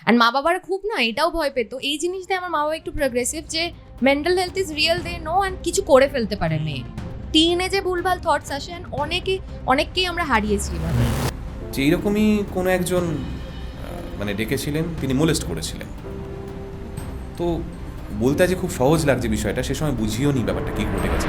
And মা বাবারা খুব না এটাও ভয় পেত, এই জিনিসটা আমার মা বাবা একটু প্রোগ্রেসিভ, যে mental health is real, they know, and কিছু করে ফেলতে পারে মেয়ে। টিনেজে ভুলভাল থটস আসে, অ্যান্ড অনেককেই আমরা হারিয়েছি এভাবে। যে এইরকমই কোনো একজন মানে ডেকেছিলেন, তিনি মোলেস্ট করেছিলেন। তো বলতে যে খুব সহজ লাগছে বিষয়টা, সে সময় বুঝিও নি ব্যাপারটা কি ঘটে গেছে।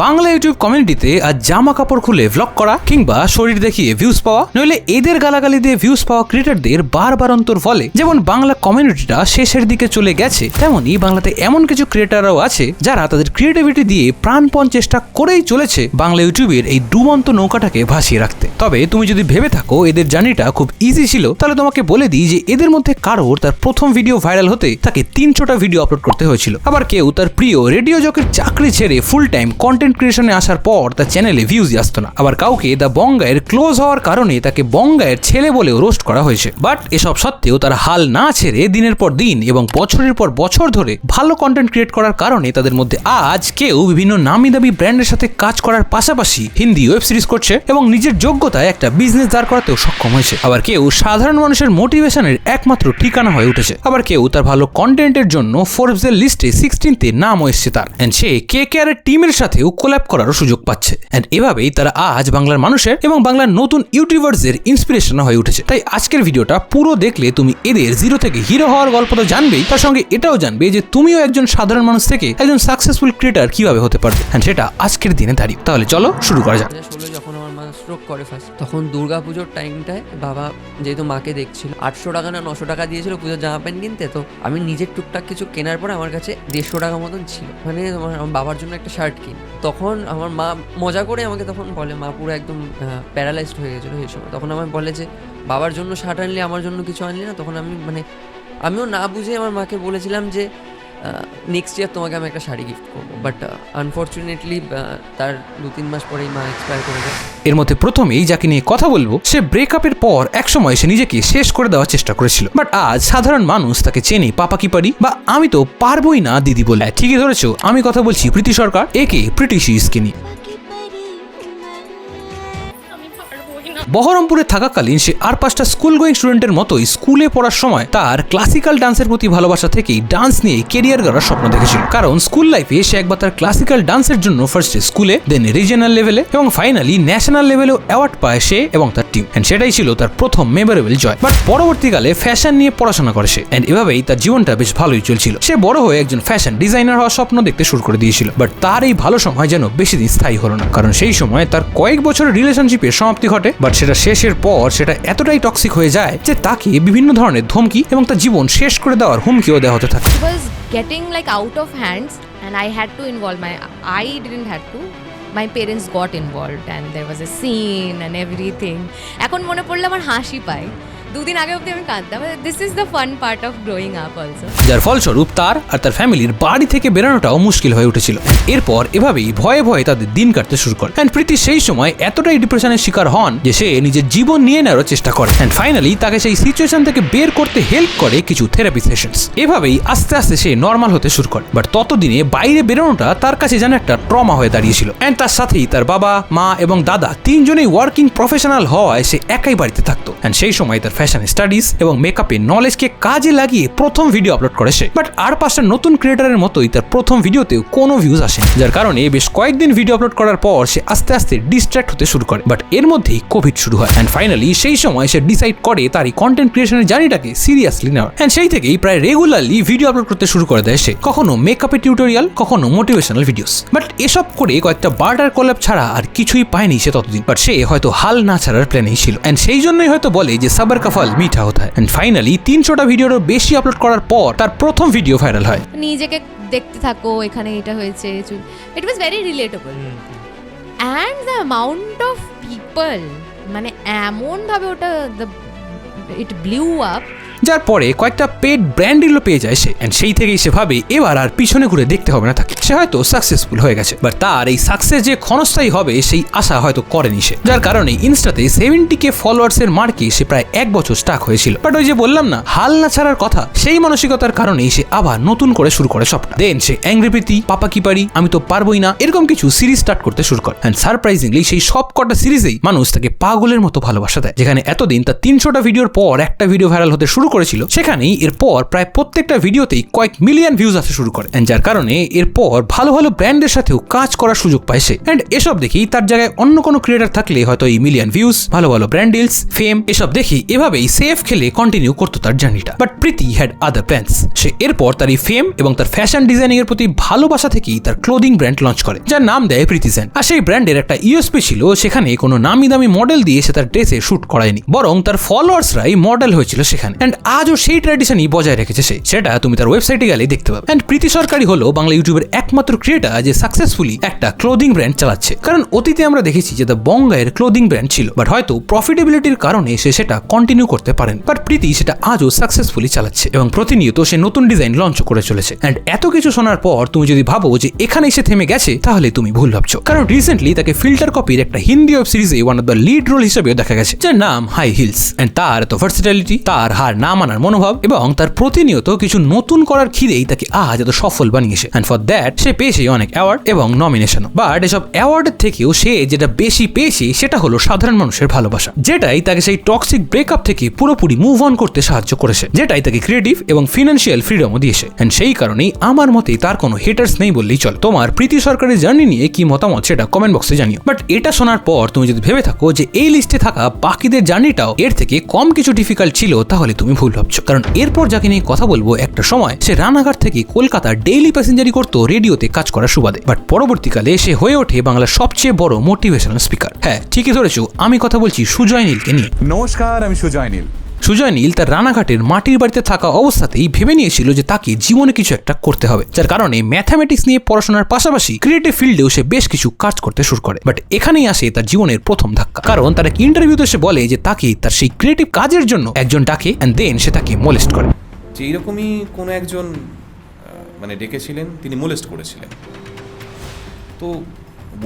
বাংলা ইউটিউব কমিউনিটিতে আজ জামা কাপড় খুলে ভ্লগ করা কিংবা শরীর দেখিয়ে ভিউজ পাওয়া, নইলে এদের গালাগালি দিয়ে ভিউজ পাওয়া ক্রিয়েটরদের বারবার অন্তর ফলে যেমন বাংলা কমিউনিটিটা শেষের দিকে চলে গেছে, তেমনই বাংলাতে এমন কিছু ক্রিয়েটররাও আছে যারা তাদের ক্রিয়েটিভিটি দিয়ে প্রাণপণ চেষ্টা করেই চলেছে বাংলা ইউটিউবের এই ডুবন্ত নৌকাটাকে ভাসিয়ে রাখতে। তবে তুমি যদি ভেবে থাকো এদের জার্নিটা খুব ইজি ছিল, তাহলে তোমাকে বলে দিই যে এদের মধ্যে কারোর তার প্রথম ভিডিও ভাইরাল হতে তাকে 300টা ভিডিও আপলোড করতে হয়েছিল। আবার কেউ তার প্রিয় রেডিও জকির চাকরি ছেড়ে ফুল টাইম কন্টেন্ট ক্রিয়েশনে আসার পর তার চ্যানেলে ভিউজই আসতো না। আবার কাউকে দ্য বঙ্গায়ের ক্লোজ হওয়ার কারণে তাকে বঙ্গায়ের ছেলে বলেও রোস্ট করা হয়েছে। বাট এসব সত্ত্বেও তারা হাল না ছেড়ে দিনের পর দিন এবং বছরের পর বছর ধরে ভালো কন্টেন্ট ক্রিয়েট করার কারণে তাদের মধ্যে আজ কেউ বিভিন্ন নামি দামি ব্র্যান্ডের সাথে কাজ করার পাশাপাশি হিন্দি ওয়েব সিরিজ করছে এবং নিজের যোগ্যতায় একটা বিজনেস দাঁড় করাতেও সক্ষম হয়েছে। আবার কেউ সাধারণ মানুষের মোটিভেশনের একমাত্র ঠিকানা হয়ে উঠেছে। আবার কেউ তার ভালো কন্টেন্টের জন্য ফোর্বসের লিস্টে 16তে নাম এসেছে তার, এন্ড সে KKR এর টিমের সাথেও কোল্যাব করারও সুযোগ পাচ্ছে। এন্ড এভাবেই তারা আজ বাংলার মানুষের এবং বাংলার নতুন ইউটিউবার্সদের ইন্সপিরেশন হয়ে উঠেছে। তাই আজকের ভিডিওটা পুরো দেখলে তুমি এদের জিরো থেকে হিরো হওয়ার গল্প তো জানবেই, তার সঙ্গে এটাও জানবে যে তুমিও একজন সাধারণ মানুষ থেকে একজন সাকসেসফুল ক্রিয়েটর কিভাবে হতে পারবে, এন্ড সেটা আজকের দিনে দাঁড়িয়ে। তাহলে চলো শুরু করা যাক। 2016 যখন আমার মা স্ট্রোক করে ফার্স্ট, তখন দুর্গাপুজোর টাইমটায় বাবা যেহেতু মাকে দেখছিল, 800 টাকা না 900 টাকা দিয়েছিল পুজোর জামা প্যান্ট কিনতে। তো আমি নিজের টুকটাক কিছু কেনার পরে আমার কাছে 150 টাকা মতন ছিল, মানে আমার বাবার জন্য একটা শার্ট কিনি। তখন আমার মা মজা করে আমাকে তখন বলে, মা পুরো একদম প্যারালাইজড হয়ে গেছিলো সেই সময়। তখন আমায় বলে যে বাবার জন্য শার্ট আনলি, আমার জন্য কিছু আনলি না। তখন আমিও না বুঝে আমার মাকে বলেছিলাম যে নেক্সট ইয়ার তোমাকে আমি একটা শাড়ি গিফট করবো। বাট আনফর্চুনেটলি তার 2-3 মাস পরেই মা এক্সপায়ার করে যায়। এর মধ্যে প্রথমেই যাকে নিয়ে কথা বলবো, সে ব্রেকআপের পর একসময় সে নিজেকে শেষ করে দেওয়ার চেষ্টা করেছিল। বাট আজ সাধারণ মানুষ তাকে চেনে পাপা কি পারি বা আমি তো পারবোই না দিদি বলে। ঠিকই ধরেছো, আমি কথা বলছি প্রীতি সরকার, একে প্রিটি শি ইজ কিনি। বহরমপুরে থাকাকালীন সে আর 5টা স্কুল গোয়িং স্টুডেন্টের মতোই স্কুলে পড়ার সময় তার ক্লাসিক্যাল ডান্সের প্রতি ভালোবাসা থেকেই ডান্স নিয়ে কেরিয়ার গড়ার স্বপ্ন দেখেছিল। কারণ স্কুল লাইফে সে একবার তার ক্লাসিক্যাল ডান্সের জন্য ফার্স্টে স্কুলে, দেন রিজিয়নাল লেভেলে এবং ফাইনালি ন্যাশনাল লেভেলেও অ্যাওয়ার্ড পায় সে এবং তার টিম, এন্ড সেটাই ছিল তার প্রথম মেমোরেবল জয়। বাট পরবর্তীকালে ফ্যাশন নিয়ে পড়াশোনা করে সে, এন্ড এভাবেই তার জীবনটা বেশ ভালোই চলছিল। সে বড় হয়ে একজন ফ্যাশন ডিজাইনার হওয়ার স্বপ্ন দেখতে শুরু করে দিয়েছিল। বাট তার এই ভালো সময় যেন বেশি দিন স্থায়ী হলো না, কারণ সেই সময় তার কয়েক বছরের রিলেশনশিপের সমাপ্তি ঘটে। বাট সেটা শেষের পর সেটা এতটাই টক্সিক হয়ে যায় যে তাকে বিভিন্ন ধরনের ধমকি এবং তার জীবন শেষ করে দেওয়ার হুমকিও দেওয়া হতে থাকে। It was getting like out of hands and I had to involve I didn't have to, my parents got involved and there was a scene and everything. এখন মনে পড়লে আমার হাসি পায়, 2 দিন আগে অবধি আমি কাঁদতাম। This is the fun part of growing up also. যার ফলস্বরূপ তার আর তার ফ্যামিলির বাড়ি থেকে বেরোনোটাও মুশকিল হয়ে উঠেছিল। এরপর এভাবেই ভয়ে ভয়ে তাদের দিন কাটতে শুরু করে। এন্ড প্রীতি সেই সময় এতটাই ডিপ্রেশনের শিকার হন যে সে নিজের জীবন নিয়ে নেওয়ার চেষ্টা করে। এন্ড ফাইনালি তাকে সেই সিচুয়েশন থেকে বের করতে হেল্প করে কিছু থেরাপি সেশনস। এভাবেই আস্তে আস্তে সে নর্মাল হতে শুরু করে। বাট ততদিনে বাইরে বেরোনোটা তার কাছে যেন একটা ট্রমা হয়ে দাঁড়িয়েছিল। এন্ড তার সাথেই তার বাবা, মা এবং দাদা 3জনেই ওয়ার্কিং প্রফেশনাল হওয়ায় সে একাই বাড়িতে থাকতো। এন্ড সেই সময় তার ফ্যাশন স্টাডিজ এবং মেকআপের নলেজকে কাজে লাগিয়ে প্রথম ভিডিও আপলোড করে সে। বাট আর 5টা নতুন ক্রিয়েটরের মতোই তার প্রথম ভিডিওতেও কোনো ভিউজ আসেনি, যার কারণে বেশ কয়েকদিন ভিডিও আপলোড করার পর সে আস্তে আস্তে ডিস্ট্র্যাক্ট হতে শুরু করে। বাট এর মধ্যেই কোভিড শুরু হয়। এন্ড ফাইনালি সেই সময় সে ডিসাইড করে তার এই কন্টেন্ট ক্রিয়েশনের জার্নিটাকে সিরিয়াসলি নেওয়ার। এন্ড সেই থেকেই প্রায় রেগুলারলি ভিডিও আপলোড করতে শুরু করে দেয় সে, কখনো মেকআপের টিউটোরিয়াল, কখনো মোটিভেশনাল ভিডিওস। বাট এসব করে কয়েকটা বার্টার কোল্যাব ছাড়া আর কিছুই পায়নি সে ততদিন। বাট সে হয়তো হাল না ছাড়ার প্ল্যানেই ছিল। এন্ড সেই জন্যই হয়তো বলে যে সবার কা ফল মিঠা হতা হয়। এন্ড ফাইনালি 300টা ভিডিওরও বেশি আপলোড করার পর তার প্রথম ভিডিও ভাইরাল হয়। নিজেকে দেখতে থাকো, এখানে এটা হয়েছে, it was very relatable and the amount of people, মানে এমন ভাবে ওটা ইট ব্লিউ আপ, যার পরে কয়েকটা পেড ব্র্যান্ড ডিলও পেয়ে যায় সে। এন্ড সেই থেকেই সে ভাবে এবার আর পিছনে ঘুরে দেখতে হবে না তাকে, সে হয়তো সাকসেসফুল হয়ে গেছে। বাট তার এই সাকসেস যে ক্ষণস্থায়ী হবে সেই আশা হয়তো করেনি সে, যার কারণে ইনস্টাতে 70K ফলোয়ার্স এর মার্কে সে প্রায় 1 বছর স্টাক হয়েছিল। বাট ওই যে বললাম না, হাল না ছাড়ার কথা, সেই মানসিকতার কারণেই সে আবার নতুন করে শুরু করে সবটা। দেন সে অ্যাংরি প্রীতি, পাপা কি পারি, আমি তো পারবোই না, এরকম কিছু সিরিজ স্টার্ট করতে শুরু করে। এন্ড সারপ্রাইজিংলি সেই সব কটা সিরিজেই মানুষ তাকে পাগলের মতো ভালোবাসা দেয়। যেখানে এতদিন তার 300টা ভিডিওর পর একটা ভিডিও ভাইরাল হতে শুরু শুরু করেছিল সেখানেই এরপর প্রায় প্রত্যেকটা ভিডিওতেই কয়েক মিলিয়ন ভিউজ আসতে শুরু করে, এন্ড যার কারণে এরপর ভালো ভালো ব্র্যান্ডের সাথেও কাজ করার সুযোগ পায় সে। এন্ড এসব দেখি তার জায়গায় অন্য কোনো ক্রিয়েটার থাকলে হয়তো এই মিলিয়ন ভিউজ, ভালো ভালো ব্র্যান্ড ডিলস, ফেম এসব দেখি এভাবেই সেফ খেলে কন্টিনিউ করতো তার জার্নিটা। But Preeti had other plans. সে এরপর তার এই ফেম এবং তার ফ্যাশন ডিজাইনিং এর প্রতি ভালোবাসা থেকেই তার ক্লোদিং ব্র্যান্ড লঞ্চ করে, যার নাম দেয় প্রীতিজেন। আর সেই ব্র্যান্ডের একটা ইউএসপি ছিল, সেখানে কোনো নামি দামি মডেল দিয়ে সে তার ড্রেসে শুট করায়নি, বরং তার ফলোয়ার্সরাই মডেল হয়েছিল সেখানে। এন্ড আজও সেই ট্র্যাডিশনই বজায় রেখেছে সে, সেটা তুমি তার ওয়েবসাইটে গেলে দেখতে পাবে। এন্ড প্রীতি সরকারি হলো বাংলা ইউটিউবের একমাত্র ক্রিয়েটার যে সাকসেসফুলি একটা ক্লোদিং ব্র্যান্ড চালাচ্ছে। কারণ অতীতে আমরা দেখেছি যে দ্য বঙ্গায়ের ক্লোদিং ব্র্যান্ড ছিল, বাট হয়তো প্রফিটেবিলিটির কারণে সে সেটা কন্টিনিউ করতে পারেন। বাট প্রীতি সেটা আজও সাকসেসফুলি চালাচ্ছে এবং প্রতিনিয়ত সে নতুন ডিজাইন লঞ্চ করে চলেছে। এন্ড এত কিছু শোনার পর তুমি যদি ভাবো যে এখানেই সে থেমে গেছে, তাহলে তুমি ভুল ভাবছো। কারণ রিসেন্টলি তাকে ফিল্টার কপির একটা হিন্দি ওয়েব সিরিজে one of the lead role হিসেবেও দেখা গেছে, যার নাম হাই হিলস। এন্ড তার এত ভার্সিটালিটি, তার হার না মানার মনোভাব এবং তার প্রতিনিয়ত কিছু নতুন করার খিদেই তাকে আজ এত সফল বানিয়েছে। এন্ড ফর দ্যাট সে পেয়েছে অনেক অ্যাওয়ার্ড এবং নমিনেশনও। বাট এসব অ্যাওয়ার্ডের থেকেও সে যেটা বেশি পেয়েছে সেটা হলো সাধারণ মানুষের ভালোবাসা, যেটাই তাকে সেই টক্সিক ব্রেকআপ থেকে পুরোপুরি মুভ অন করতে সাহায্য করেছে, যেটাই তাকে ক্রিয়েটিভ এবং ফিনান্সিয়াল ফ্রিডমও দিয়েছে। এন্ড সেই কারণেই আমার মতে তার কোনো হেটার্স নেই বললেই চলে। তোমার প্রীতি সরকারের জার্নি নিয়ে কি মতামত সেটা কমেন্ট বক্সে জানিও। বাট এটা শোনার পর তুমি যদি ভেবে থাকো যে এই লিস্টে থাকা বাকিদের জার্নিটাও এর থেকে কম কিছু ডিফিকাল্ট ছিল, তাহলে তুমি ভুল ভাবছো। কারণ এরপর যাকে নিয়ে কথা বলবো, একটা সময় সে রানাঘাট থেকে কলকাতার ডেইলি প্যাসেঞ্জারি করতো রেডিওতে কাজ করার সুবাদে, বাট পরবর্তীকালে সে হয়ে ওঠে বাংলার সবচেয়ে বড় মোটিভেশনাল স্পিকার। হ্যাঁ, ঠিকই ধরেছো, আমি কথা বলছি সুজয় নীলকে নিয়ে। নমস্কার, আমি সুজয় নীল। সুজয় নীল তার রানাঘাটের মাটির বাড়িতে থাকা অবস্থাতেই ভেবে নিয়েছিল যে তাকে জীবনে কিছু একটা করতে হবে, যার কারণে ম্যাথামেটিক্স নিয়ে পড়াশোনার পাশাপাশি ক্রিয়েটিভ ফিল্ডেও সে বেশ কিছু কাজ করতে শুরু করে। বাট এখানেই আসে তার জীবনের প্রথম ধাক্কা, কারণ তার এক ইন্টারভিউতে সে বলে যে তাকে তার সেই ক্রিয়েটিভ কাজের জন্য একজন ডাকে এন্ড দেন সে তাকে মোলেস্ট করে। যে এইরকমই কোনো একজন মানে ডেকেছিলেন, তিনি মোলেস্ট করেছিলেন। তো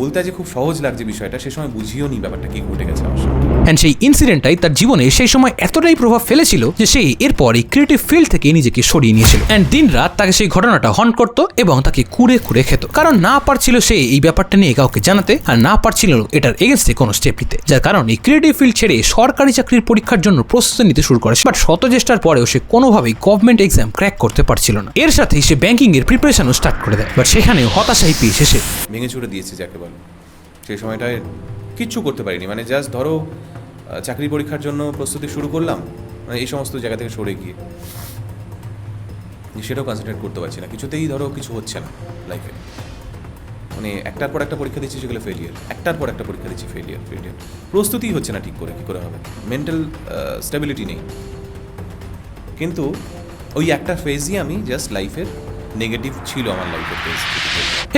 বলতে যে খুব সহজ লাগছে বিষয়টা, সে সময় বুঝিও নি ব্যাপারটা কি ঘটে গেছে আমার সাথে। এন্ড সেই ইনসিডেন্টটাই তার জীবনে সেই সময় এতটাই প্রভাব ফেলেছিল যে সে এরপর এই ক্রিয়েটিভ ফিল্ড থেকে নিজেকে সরিয়ে নিয়েছিল। এন্ড দিন রাত তাকে সেই ঘটনাটা হন্ট করতো এবং তাকে কুড়ে কুড়ে খেত, কারণ না পারছিল সে এই ব্যাপারটা নিয়ে কাউকে জানাতে, আর না পারছিল এটার এগেনস্টে কোনো স্টেপ নিতে, যার কারণে ক্রিয়েটিভ ফিল্ড ছেড়ে সরকারি চাকরির পরীক্ষার জন্য প্রস্তুতি নিতে শুরু করে। বাট শত চেষ্টার পরেও সে কোনোভাবেই গভর্নমেন্ট এক্সাম ক্র্যাক করতে পারছিল না। এর সাথেই সে ব্যাংকিং এর প্রিপারেশনও স্টার্ট করে দেয়, বাট সেখানেও হতাশাই পেয়েছে সে। ভেঙে চুরে দিয়েছে যাকে বলে। সেই সময়টায় কিচ্ছু করতে পারিনি, মানে জাস্ট ধরো চাকরি পরীক্ষার জন্য প্রস্তুতি শুরু করলাম, মানে এই সমস্ত জায়গা থেকে সরে গিয়ে সেটাও কনসেন্ট্রেট করতে পারছি না, কিছুতেই ধরো কিছু হচ্ছে না লাইফে। মানে একটার পর একটা পরীক্ষা দিচ্ছি, সেগুলো ফেলিয়ার, একটার পর একটা পরীক্ষা দিচ্ছি, ফেলিয়ার। প্রস্তুতিই হচ্ছে না ঠিক করে, কী করে হবে, মেন্টাল স্টেবিলিটি নেই। কিন্তু ওই একটা ফেজই আমি জাস্ট লাইফের নেগেটিভ ছিল আমার লাইফের ফেজ।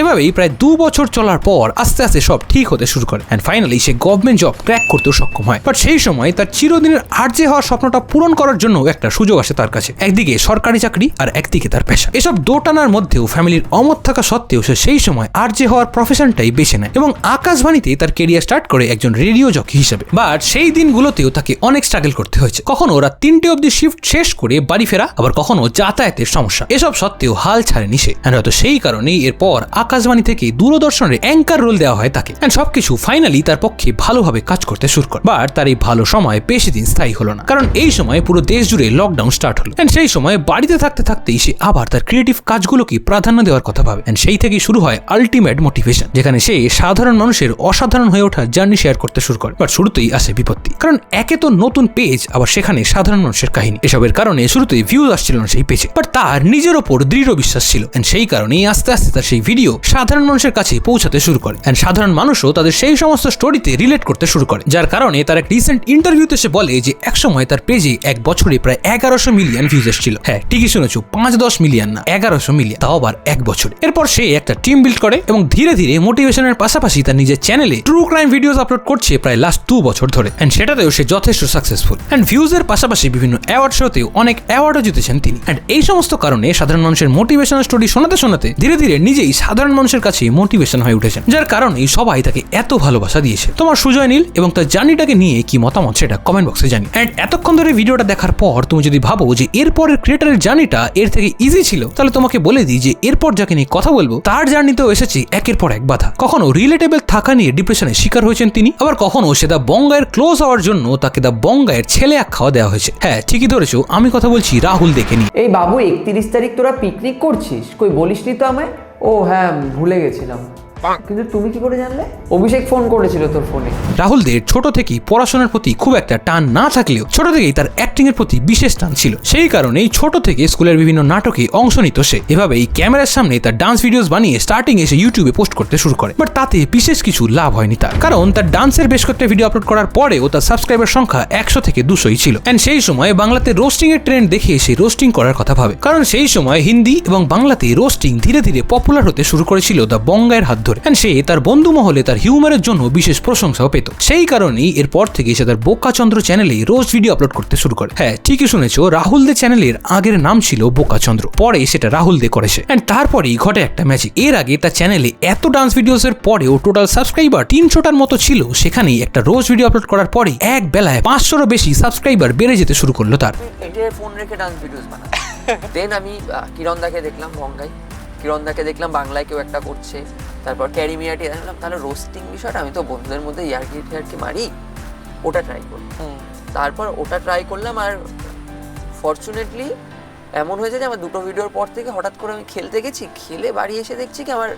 এভাবেই প্রায় 2 বছর চলার পর আস্তে আস্তে সব ঠিক হতে শুরু করে এন্ড ফাইনালি সে গভর্নমেন্ট জব ক্র্যাক করতেও সক্ষম হয়। বাট সেই সময় তার চিরদিনের আরজে হওয়ার স্বপ্নটা পূরণ করার জন্য একটা সুযোগ আসে তার কাছে, একদিকে সরকারি চাকরি আর একদিকে তার পেশা। এসব দোটানার মধ্যেও ফ্যামিলির অমত থাকা সত্ত্বেও সে সেই সময় আরজে হওয়ার প্রফেশনটাই বেছে নেয় এবং আকাশবাণীতে তার কেরিয়ার স্টার্ট করে একজন রেডিও জকি হিসেবে। বাট সেই দিনগুলোতেও তাকে অনেক স্ট্রাগল করতে হয়েছে, কখনো রাত 3টে অবধি শিফট শেষ করে বাড়ি ফেরা, আবার কখনো যাতায়াতের সমস্যা। এসব সত্ত্বেও হাল ছাড়েনি সে, আর হয়তো সেই কারণেই এরপর আকাশবাণী থেকে দূরদর্শনের অ্যাঙ্কার রোল দেওয়া হয় তাকে। এন্ড সবকিছু ফাইনালি তার পক্ষে ভালোভাবে কাজ করতে শুরু করে। বাট তার এই ভালো সময় বেশি দিন স্থায়ী হলো না, কারণ এই সময় পুরো দেশ জুড়ে লকডাউন স্টার্ট হলো। এন্ড সেই সময় বাড়িতে থাকতে থাকতেই সে আবার তার ক্রিয়েটিভ কাজগুলোকে প্রাধান্য দেওয়ার কথা ভাবে। এন্ড সেই থেকেই শুরু হয় আলটিমেট মোটিভেশন, যেখানে সে সাধারণ মানুষের অসাধারণ হয়ে ওঠার জার্নি শেয়ার করতে শুরু করে। বাট শুরুতেই আসে বিপত্তি, কারণ একে তো নতুন পেজ, আবার সেখানে সাধারণ মানুষের কাহিনী। এসবের কারণে শুরুতেই ভিউজ আসছিল না সেই পেজে, বাট তার নিজের ওপর দৃঢ় বিশ্বাস ছিল। এন্ড সেই কারণেই আস্তে আস্তে তার সেই ভিডিও সাধারণ মানুষের কাছে পৌঁছাতে শুরু করে এন্ড সাধারণ মানুষও তাদের সেই সমস্ত স্টোরিতে রিলেট করতে শুরু করে, যার কারণে তার এক রিসেন্ট ইন্টারভিউতে সে বলে যে একসময় তার পেজে এক বছরে প্রায় 1100 মিলিয়ন ভিউজ এসেছিল। হ্যাঁ, ঠিকই শুনেছো, 5-10 মিলিয়ন না, 1100 মিলিয়ন, তাও আবার এক বছরে। এরপর সে একটা টিম বিল্ড করে এবং ধীরে ধীরে মোটিভেশনের পাশাপাশি তার নিজের চ্যানেলে ট্রু ক্রাইম ভিডিওস আপলোড করছে প্রায় লাস্ট 2 বছর ধরে। এন্ড সেটাতেও সে যথেষ্ট সাকসেসফুল এন্ড ভিউজের পাশাপাশি বিভিন্ন অ্যাওয়ার্ড শোতেও অনেক অ্যাওয়ার্ডও জিতেছেন তিনি। এন্ড এই সমস্ত কারণে সাধারণ মানুষের মোটিভেশনাল স্টোরি শোনাতে শোনাতে ধীরে ধীরে নিজেই সাধারণ সাধারণ মানুষের কাছে মোটিভেশন হয়ে উঠেছেন, যার কারণেই সবাই তাকে এত ভালোবাসা দিয়েছে। তোমার সুজয় নীল এবং তার জার্নিটাকে নিয়ে কি মতামত সেটা কমেন্ট বক্সে জানি। এন্ড এতক্ষণ ধরে ভিডিওটা দেখার পর তুমি যদি ভাবো যে এরপরের ক্রিয়েটারের জার্নিটা এর থেকে ইজি ছিল, তাহলে তোমাকে বলে দিই যে এরপর যাকে নিয়ে কথা বলবো তার জার্নিতেও এসেছে একের পর এক বাধা। কখনো রিলেটেবল থাকা নিয়ে ডিপ্রেশনের শিকার হয়েছেন তিনি, আবার কখনো সে দা বঙ্গায়ের ক্লোজ হওয়ার জন্য তাকে দা বঙ্গায়ের ছেলে এক খাওয়া দেওয়া হয়েছে। হ্যাঁ, ঠিকই ধরেছো, আমি কথা বলছি রাহুল দেখে নিয়ে। এই বাবু 31 তারিখ তোরা পিকনিক করছিস, কই বলিসনি তো আমায়? ও হ্যাঁ, ভুলে গেছিলাম। কিন্তু তুমি কি করে জানলে? অভিষেক ফোন করেছিল তোর ফোনে। রাহুলদের ছোট থেকেই পড়াশোনার প্রতি খুব একটা টান না থাকলেও ছোট থেকেই তার অ্যাক্টিং এর প্রতি বিশেষ টান ছিল। সেই কারণেই ছোট থেকে স্কুলের বিভিন্ন নাটকে অংশ নিত সে। এভাবেই ক্যামেরার সামনে তার ডান্স ভিডিওস বানিয়ে স্টার্টিং এসে ইউটিউবে পোস্ট করতে শুরু করে। বাট তাতে বিশেষ কিছু লাভ হয়নি তার, কারণ তার ডান্সের বেশ কয়েকটা ভিডিও আপলোড করার পরেও তার সাবস্ক্রাইবার সংখ্যা 100 থেকে 200ই ছিল। এন্ড সেই সময় বাংলাতে রোস্টিং এর ট্রেন্ড দেখে সে রোস্টিং করার কথা ভাবে, কারণ সেই সময় হিন্দি এবং বাংলাতে রোস্টিং ধীরে ধীরে পপুলার হতে শুরু করেছিল দা বঙ্গায়ের হাত ধরে। এন্ড সে তার বন্ধু মহলে তার হিউমারের জন্য বিশেষ প্রশংসাও পেত। সেই কারণেই এরপর থেকে সে তার বোকাচন্দ্র চ্যানেলে রোজ ভিডিও আপলোড করতে শুরু করে। হ্যাঁ, ঠিকই শুনেছো, রাহুল দে চ্যানেলের আগের নাম ছিল বোকাচন্দ্র, পরে সেটা রাহুল দে করেছে। এন্ড তারপরেই ঘটে একটা ম্যাজিক। এর আগে তার চ্যানেলে এত ডান্স ভিডিওস এর পরেও টোটাল সাবস্ক্রাইবার 300টার মতো ছিল। সেখানেই একটা রোজ ভিডিও আপলোড করার পরেই এক বেলায় 500রও বেশি সাবস্ক্রাইবার বেড়ে যেতে শুরু করলো তার। এটা ফোন রেখে ডান্স ভিডিওস বানাই। দেন আমি কিরণদাকে দেখলাম বঙ্গাই, কিরণদাকে দেখলাম বাংলায় কেউ একটা করছে, তারপর ক্যারিমিয়াটি দেখলাম, তাহলে রোস্টিং বিষয়টা আমি তো বন্ধুদের মধ্যে ইয়ার্কি মারি, ওটা ট্রাই করি। তারপর ওটা ট্রাই করলাম, আর ফরচুনেটলি এমন হয়েছে যে আমার দুটো ভিডিওর পর থেকে হঠাৎ করে আমি খেলতে গেছি, খেলে বাড়ি এসে দেখছি কি আমার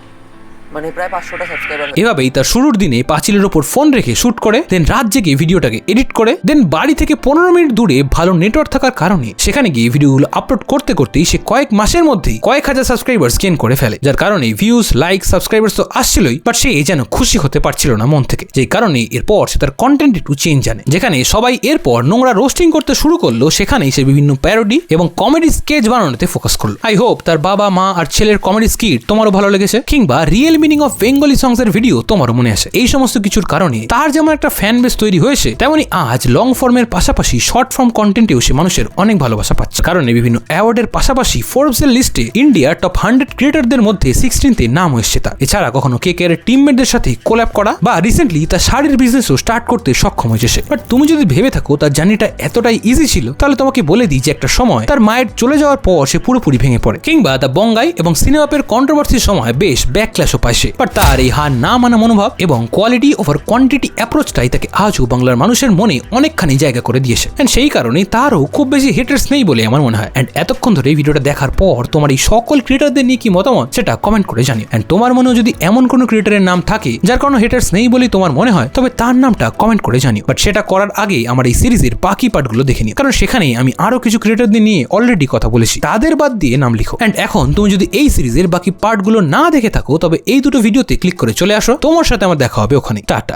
মানে প্রায় 500টা সাবস্ক্রাইবার। এভাবেই তার শুরুর দিনে পাঁচিলের ওপর ফোন রেখে শুট করে, দেন রাত জেগে ভিডিওটাকে এডিট করে, দেন বাড়ি থেকে 15 মিনিট দূরে ভালো নেটওয়ার্ক থাকার কারণে সেখানে গিয়ে ভিডিওগুলো আপলোড করতে করতেই সে কয়েক মাসের মধ্যেই কয়েক হাজার সাবস্ক্রাইবার্স গেইন করে ফেলে, যার কারণে ভিউজ, লাইক, সাবস্ক্রাইবার্স তো আসছিলই, বাট সে যেন খুশি হতে পারছিল না মন থেকে। যেই কারণে এরপর সে তার কন্টেন্ট একটু চেঞ্জ আনে, যেখানে সবাই এরপর নোংরা রোস্টিং করতে শুরু করলো, সেখানেই সে বিভিন্ন প্যারোডি এবং কমেডি স্কেচ বানানোতে ফোকাস করলো। আই হোপ তার বাবা, মা আর ছেলের কমেডি স্কিট তোমারও ভালো লেগেছে, কিংবা রিয়েল মিনিং অফ বেঙ্গলি সংসের ভিডিও তোমারও মনে আসে। এই সমস্ত কিছুর কারণে তার যেমন একটা ফ্যান বেস তৈরি হয়েছে, তেমনি আজ লং ফর্মের পাশাপাশি শর্ট ফর্ম কন্টেন্টেও সে মানুষের অনেক ভালোবাসা পাচ্ছে। কারণ বিভিন্ন অ্যাওয়ার্ডের পাশাপাশি ফোর্বসের লিস্টে ইন্ডিয়ার টপ 100 ক্রিয়েটরদের মধ্যে 16তে নাম এসেছে তার। এছাড়া কখনো কেকের টিমমেটদের সাথে কোল্যাব করা বা রিসেন্টলি তার শাড়ির বিজনেসও স্টার্ট করতে সক্ষম হয়েছে সে। বাট তুমি যদি ভেবে থাকো তার জার্নিটা এতটাই ইজি ছিল, তাহলে তোমাকে বলে দিই যে একটা সময় তার মায়ের চলে যাওয়ার পর সে পুরোপুরি ভেঙে পড়ে, কিংবা দ্য বঙ্গাই এবং সিনেমাপের কন্ট্রোভার্সির সময় বেশ ব্যাকক্ল্যাশও পায় সে। বাট তার এই হার না মানা মনোভাব এবং কোয়ালিটি ওভার কোয়ান্টিটি অ্যাপ্রোচটাই তাকে আজও বাংলার মানুষের মনে অনেকখানি জায়গা করে দিয়েছে। এন্ড সেই কারণে তারও খুব বেশি হেটার্স নেই বলে আমার মনে হয়। এন্ড এতক্ষণ ধরে এই ভিডিওটা দেখার পর তোমার এই সকল ক্রিয়েটারদের নিয়ে কি মতামত সেটা কমেন্ট করে জানিও। এন্ড তোমার মনেও যদি এমন কোনো ক্রিয়েটারের নাম থাকে যার কোনো হেটার্স নেই বলে তোমার মনে হয়, তবে তার নামটা কমেন্ট করে জানিও। বাট সেটা করার আগে আমার এই সিরিজের বাকি পার্টগুলো দেখে নিও, কারণ সেখানেই আমি আরো কিছু ক্রিয়েটারদের নিয়ে অলরেডি কথা বলেছি, তাদের বাদ দিয়ে নাম লিখো। এন্ড এখন তুমি যদি এই সিরিজের বাকি পার্টগুলো না দেখে থাকো, তবে এই দুটো ভিডিওতে ক্লিক করে চলে আসো, তোমার সাথে আমার দেখা হবে ওখানে। টাটা।